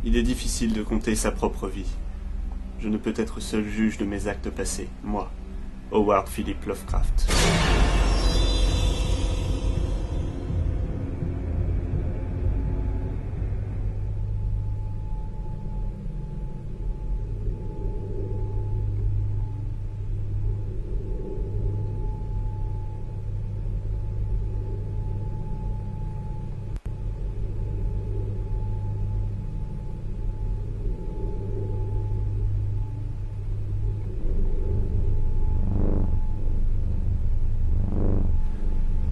Il est difficile de compter sa propre vie. Je ne peux être seul juge de mes actes passés, moi, Howard Philip Lovecraft.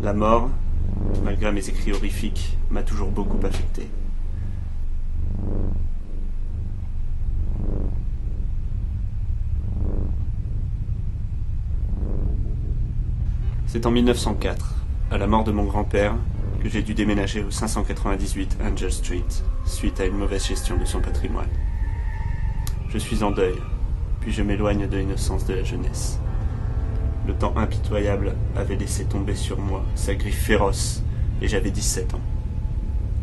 La mort, malgré mes écrits horrifiques, m'a toujours beaucoup affecté. C'est en 1904, à la mort de mon grand-père, que j'ai dû déménager au 598 Angel Street, suite à une mauvaise gestion de son patrimoine. Je suis en deuil, puis je m'éloigne de l'innocence de la jeunesse. Le temps impitoyable avait laissé tomber sur moi sa griffe féroce, et j'avais 17 ans.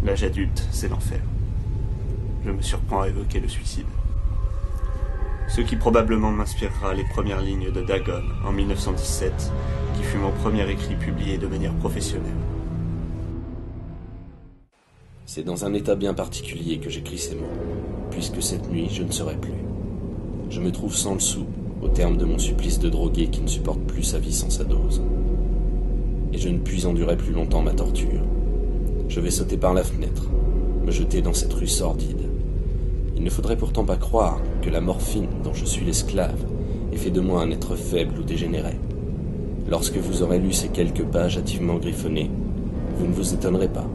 L'âge adulte, c'est l'enfer. Je me surprends à évoquer le suicide. Ce qui probablement m'inspirera les premières lignes de Dagon en 1917, qui fut mon premier écrit publié de manière professionnelle. C'est dans un état bien particulier que j'écris ces mots, puisque cette nuit je ne serai plus. Je me trouve sans le sou, au terme de mon supplice de drogué qui ne supporte plus sa vie sans sa dose. Et je ne puis endurer plus longtemps ma torture. Je vais sauter par la fenêtre, me jeter dans cette rue sordide. Il ne faudrait pourtant pas croire que la morphine dont je suis l'esclave ait fait de moi un être faible ou dégénéré. Lorsque vous aurez lu ces quelques pages hâtivement griffonnées, vous ne vous étonnerez pas,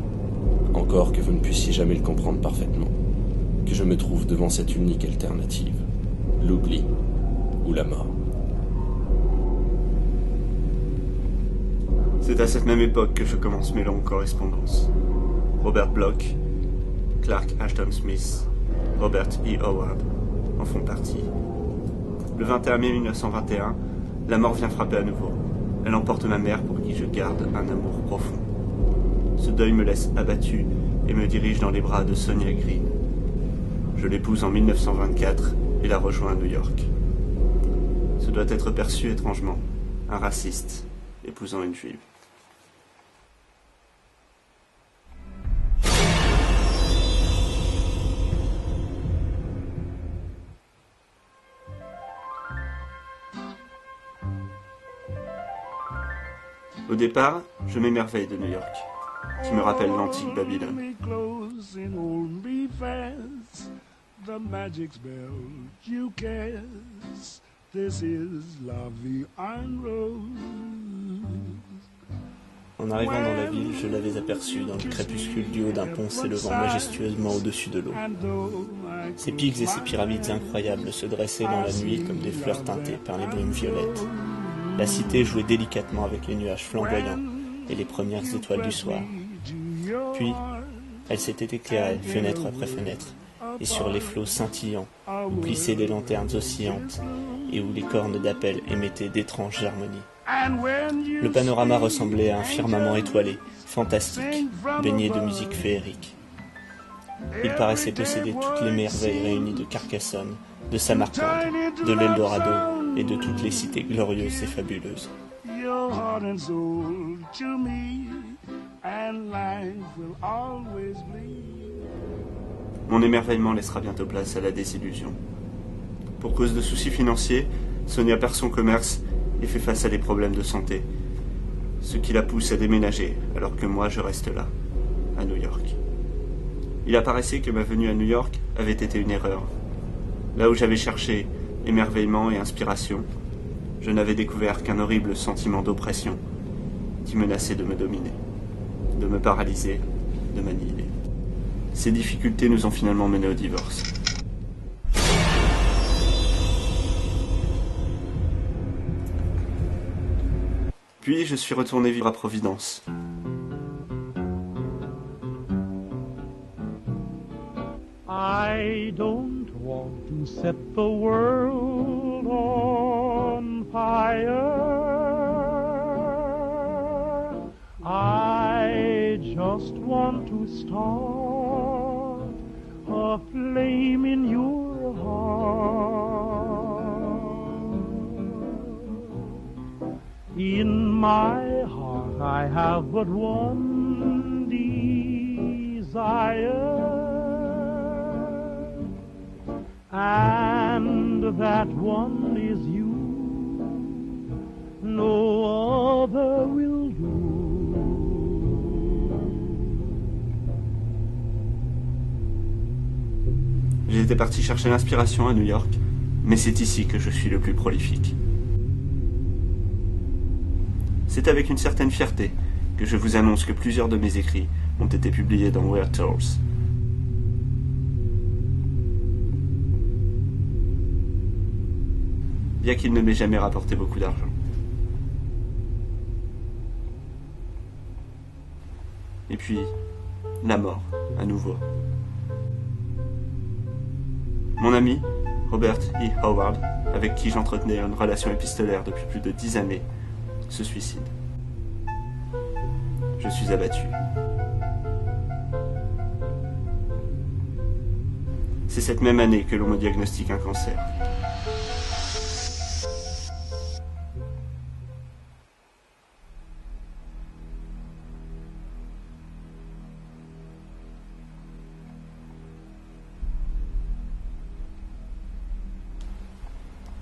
encore que vous ne puissiez jamais le comprendre parfaitement, que je me trouve devant cette unique alternative, l'oubli ou la mort. C'est à cette même époque que je commence mes longues correspondances. Robert Bloch, Clark Ashton Smith, Robert E. Howard en font partie. Le 21 mai 1921, la mort vient frapper à nouveau. Elle emporte ma mère pour qui je garde un amour profond. Ce deuil me laisse abattu et me dirige dans les bras de Sonia Green. Je l'épouse en 1924 et la rejoins à New York. Ce doit être perçu étrangement, un raciste épousant une juive. Au départ, je m'émerveille de New York, qui me rappelle l'antique Babylone. En arrivant dans la ville, je l'avais aperçu dans le crépuscule du haut d'un pont s'élevant majestueusement au-dessus de l'eau. Ses pics et ses pyramides incroyables se dressaient dans la nuit comme des fleurs teintées par les brumes violettes. La cité jouait délicatement avec les nuages flamboyants et les premières étoiles du soir. Puis, elle s'était éclairée, fenêtre après fenêtre, et sur les flots scintillants, où plissaient des lanternes oscillantes, et où les cornes d'appel émettaient d'étranges harmonies. Le panorama ressemblait à un firmament étoilé, fantastique, baigné de musique féerique. Il paraissait posséder toutes les merveilles réunies de Carcassonne, de Samarcande, de l'Eldorado et de toutes les cités glorieuses et fabuleuses. Mon émerveillement laissera bientôt place à la désillusion. Pour cause de soucis financiers, Sonia perd son commerce et fait face à des problèmes de santé, ce qui la pousse à déménager, alors que moi je reste là, à New York. Il apparaissait que ma venue à New York avait été une erreur. Là où j'avais cherché émerveillement et inspiration, je n'avais découvert qu'un horrible sentiment d'oppression qui menaçait de me dominer, de me paralyser, de m'annihiler. Ces difficultés nous ont finalement menés au divorce. Puis je suis retourné vivre à Providence. I don't want to set the world on fire. I just want to start a flame in your heart. In my heart I have but one desire, and that one is you. No other will do. J'étais parti chercher l'inspiration à New York, mais c'est ici que je suis le plus prolifique. C'est avec une certaine fierté que je vous annonce que plusieurs de mes écrits ont été publiés dans Weird Tales. Bien qu'il ne m'ait jamais rapporté beaucoup d'argent. Et puis, la mort, à nouveau. Mon ami, Robert E. Howard, avec qui j'entretenais une relation épistolaire depuis plus de 10 années, se suicide. Je suis abattu. C'est cette même année que l'on me diagnostique un cancer.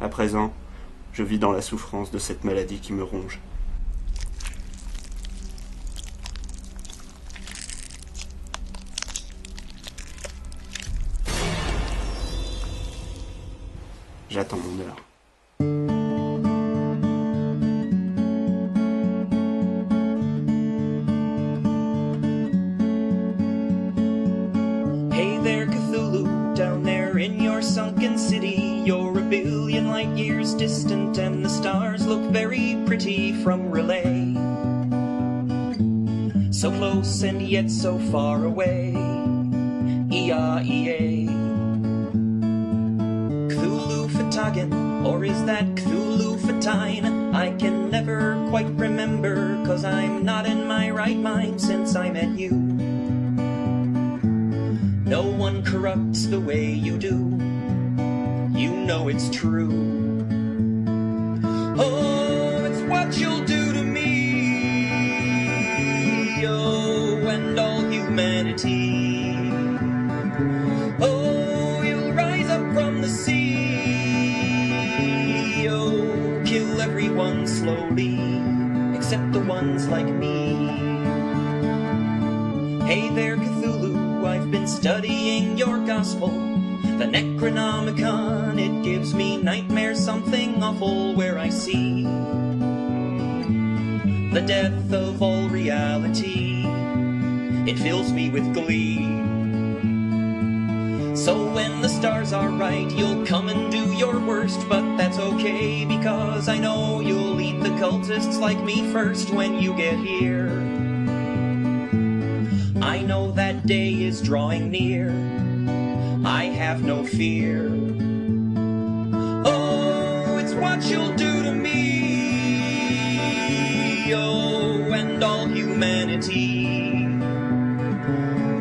À présent, je vis dans la souffrance de cette maladie qui me ronge. J'attends mon heure. Hey there, Cthulhu, down there in your sunken city. You're a billion light years distant and the stars look very pretty from relay. So close and yet so far away. E-A-E-A. Cthulhu Fhtagn, or is that Cthulhu Ftine? I can never quite remember, 'cause I'm not in my right mind since I met you. No one corrupts the way you do. You know it's true. Oh, it's what you'll do to me. Oh, and all humanity. Oh, you'll rise up from the sea. Oh, kill everyone slowly, except the ones like me. Hey there, Cthulhu, I've been studying your gospel, the Necronomicon. It gives me nightmares, something awful where I see the death of all reality. It fills me with glee. So when the stars are right, you'll come and do your worst, but that's okay, because I know you'll eat the cultists like me first when you get here. I know that day is drawing near. I have no fear. Oh, it's what you'll do to me. Oh, and all humanity.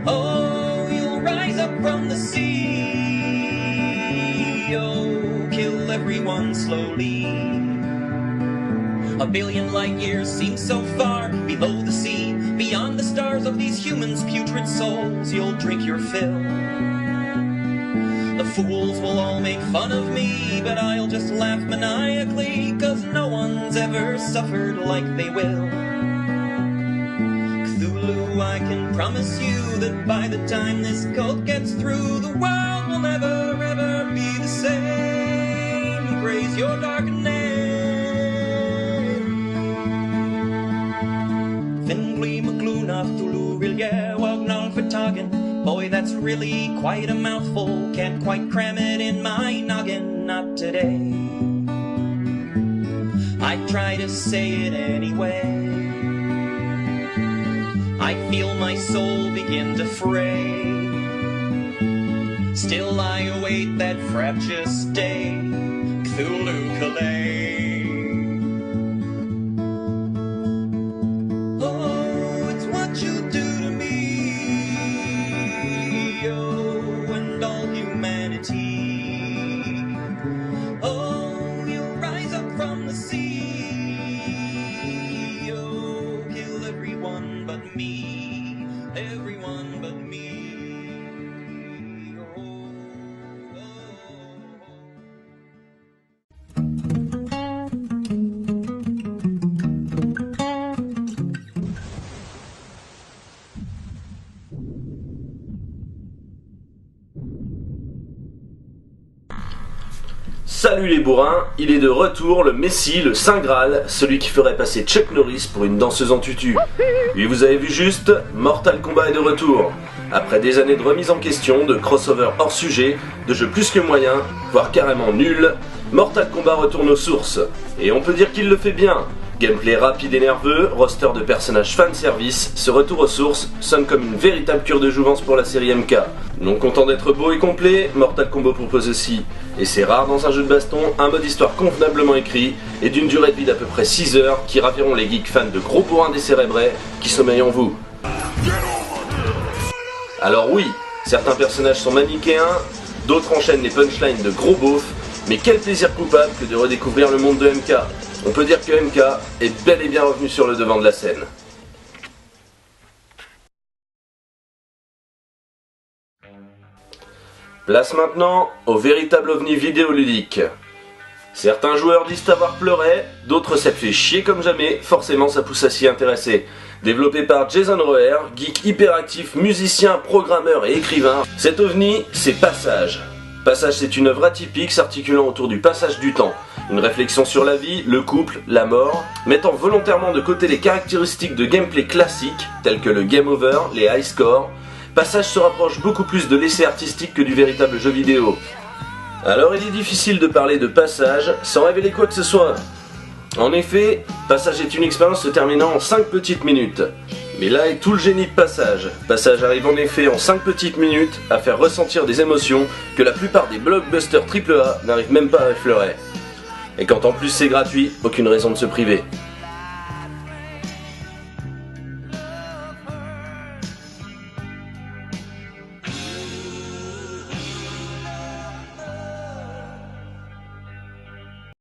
Oh, you'll rise up from the sea. Oh, kill everyone slowly. A billion light years seems so far below the sea. Beyond the stars of these humans' putrid souls, you'll drink your fill. The fools will all make fun of me, but I'll just laugh maniacally, 'cause no one's ever suffered like they will. Cthulhu, I can promise you that by the time this cult gets through, the world will never ever be the same. Praise your dark name. Fingli Macluna Cthulhu Rilye Wagnal Fhtagn. Boy, that's really quite a mouthful. Can't quite cram it in my noggin, not today. I try to say it anyway. I feel my soul begin to fray. Still I await that fraptious day. Cthulhu Calais. Oh, it's what you do to me. Oh, Salut les bourrins, il est de retour, le Messie, le Saint Graal, celui qui ferait passer Chuck Norris pour une danseuse en tutu. Oui, vous avez vu juste, Mortal Kombat est de retour. Après des années de remise en question, de crossover hors sujet, de jeux plus que moyens, voire carrément nuls, Mortal Kombat retourne aux sources. Et on peut dire qu'il le fait bien. Gameplay rapide et nerveux, roster de personnages fanservice, ce retour aux sources sonne comme une véritable cure de jouvence pour la série MK. Non content d'être beau et complet, Mortal Kombat propose aussi, et c'est rare dans un jeu de baston, un mode histoire convenablement écrit et d'une durée de vie d'à peu près 6 heures qui raviront les geeks fans de gros bourrins décérébrés qui sommeillent en vous. Alors oui, certains personnages sont manichéens, d'autres enchaînent les punchlines de gros beaufs, mais quel plaisir coupable que de redécouvrir le monde de MK. On peut dire que MK est bel et bien revenu sur le devant de la scène. Place maintenant au véritable ovni vidéoludique. Certains joueurs disent avoir pleuré, d'autres s'être fait chier comme jamais, forcément ça pousse à s'y intéresser. Développé par Jason Roer, geek hyperactif, musicien, programmeur et écrivain, cet ovni, c'est Passage. Passage, c'est une œuvre atypique s'articulant autour du passage du temps. Une réflexion sur la vie, le couple, la mort, mettant volontairement de côté les caractéristiques de gameplay classiques, telles que le game over, les high scores. Passage se rapproche beaucoup plus de l'essai artistique que du véritable jeu vidéo. Alors il est difficile de parler de Passage sans révéler quoi que ce soit. En effet, Passage est une expérience se terminant en 5 petites minutes. Mais là est tout le génie de Passage. Passage arrive en effet en 5 petites minutes à faire ressentir des émotions que la plupart des blockbusters AAA n'arrivent même pas à effleurer. Et quand en plus c'est gratuit, aucune raison de se priver.